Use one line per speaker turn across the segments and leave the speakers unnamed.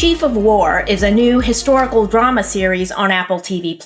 Chief of War is a new historical drama series on Apple TV+,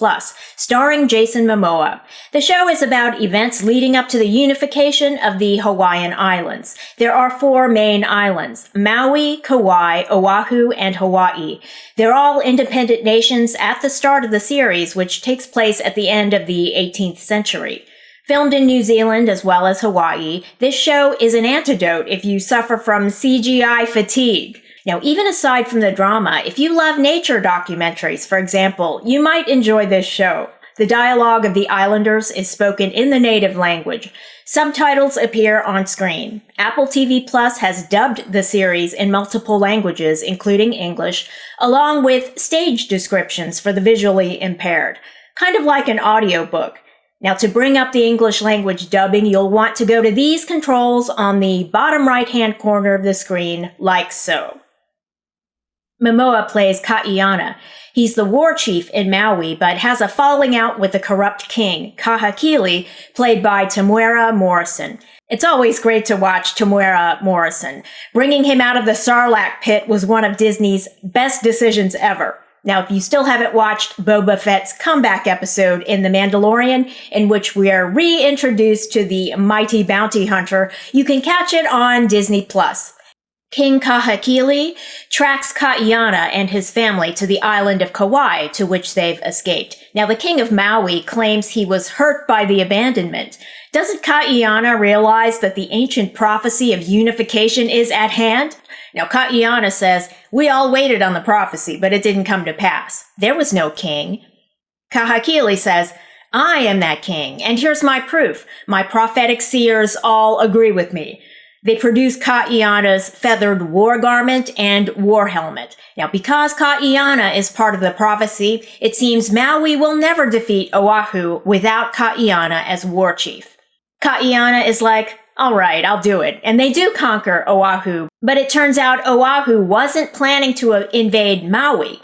starring Jason Momoa. The show is about events leading up to the unification of the Hawaiian Islands. There are 4 main islands: Maui, Kauai, Oahu, and Hawaii. They're all independent nations at the start of the series, which takes place at the end of the 18th century. Filmed in New Zealand as well as Hawaii, this show is an antidote if you suffer from CGI fatigue. Now, even aside from the drama, if you love nature documentaries, for example, you might enjoy this show. The dialogue of the islanders is spoken in the native language. Subtitles appear on screen. Apple TV Plus has dubbed the series in multiple languages, including English, along with stage descriptions for the visually impaired, kind of like an audiobook. Now, to bring up the English language dubbing, you'll want to go to these controls on the bottom right-hand corner of the screen, like so. Mimoa plays Kaana. He's the war chief in Maui, but has a falling out with the corrupt king, Kahekili, played by Temuera Morrison. It's always great to watch Temuera Morrison. Bringing him out of the Sarlacc pit was one of Disney's best decisions ever. Now, if you still haven't watched Boba Fett's comeback episode in The Mandalorian, in which we are reintroduced to the mighty bounty hunter, you can catch it on Disney+. King Kahekili tracks Kaana and his family to the island of Kauai, to which they've escaped. Now, the king of Maui claims he was hurt by the abandonment. Doesn't Kaana realize that the ancient prophecy of unification is at hand? Now, Kaana says, "We all waited on the prophecy, but it didn't come to pass. There was no king." Kahekili says, "I am that king, and here's my proof. My prophetic seers all agree with me." They produce Kaana's feathered war garment and war helmet. Now, because Kaana is part of the prophecy, it seems Maui will never defeat Oahu without Kaana as war chief. Kaana is like, "All right, I'll do it." And they do conquer Oahu, but it turns out Oahu wasn't planning to invade Maui.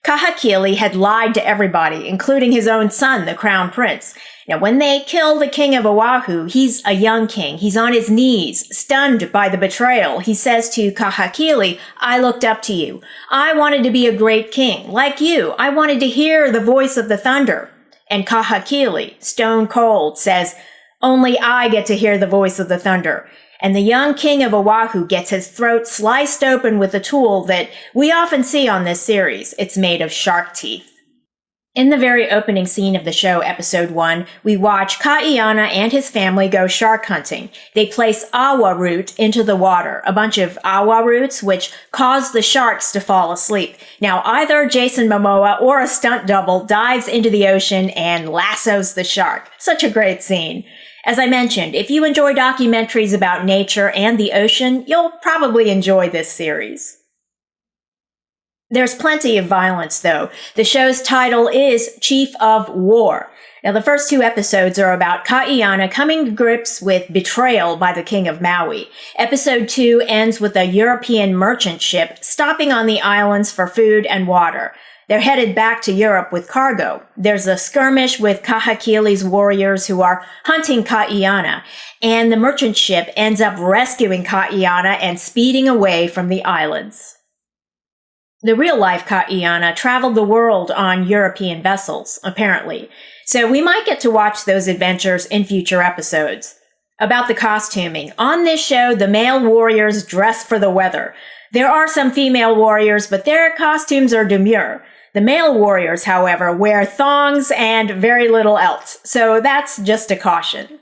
Kahekili had lied to everybody, including his own son, the crown prince. Now, when they kill the king of Oahu, he's a young king. He's on his knees, stunned by the betrayal. He says to Kahekili, "I looked up to you. I wanted to be a great king, like you. I wanted to hear the voice of the thunder." And Kahekili, stone cold, says, "Only I get to hear the voice of the thunder." And the young king of Oahu gets his throat sliced open with a tool that we often see on this series. It's made of shark teeth. In the very opening scene of the show, episode 1, we watch Kaana and his family go shark hunting. They place awa root into the water, a bunch of awa roots which cause the sharks to fall asleep. Now, either Jason Momoa or a stunt double dives into the ocean and lassos the shark. Such a great scene. As I mentioned, if you enjoy documentaries about nature and the ocean, you'll probably enjoy this series. There's plenty of violence, though. The show's title is Chief of War. Now, the first 2 episodes are about Kaana coming to grips with betrayal by the king of Maui. Episode 2 ends with a European merchant ship stopping on the islands for food and water. They're headed back to Europe with cargo. There's a skirmish with Kahekili's warriors who are hunting Kaana, and the merchant ship ends up rescuing Kaana and speeding away from the islands. The real-life Kaana traveled the world on European vessels, apparently, so we might get to watch those adventures in future episodes. About the costuming, on this show, the male warriors dress for the weather. There are some female warriors, but their costumes are demure. The male warriors, however, wear thongs and very little else, so that's just a caution.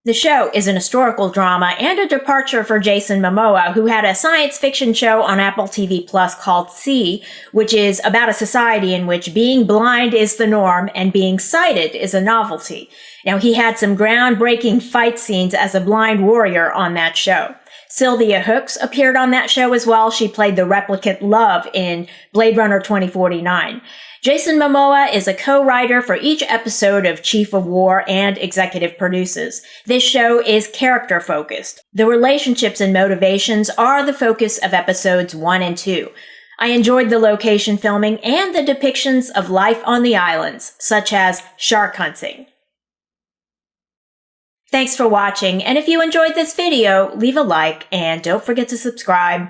The show is an historical drama and a departure for Jason Momoa, who had a science fiction show on Apple TV Plus called See, which is about a society in which being blind is the norm and being sighted is a novelty. Now, he had some groundbreaking fight scenes as a blind warrior on that show. Sylvia Hooks appeared on that show as well. She played the replicant Love in Blade Runner 2049. Jason Momoa is a co-writer for each episode of Chief of War and executive produces. This show is character-focused. The relationships and motivations are the focus of episodes 1 and 2. I enjoyed the location filming and the depictions of life on the islands, such as shark hunting. Thanks for watching, and if you enjoyed this video, leave a like and don't forget to subscribe.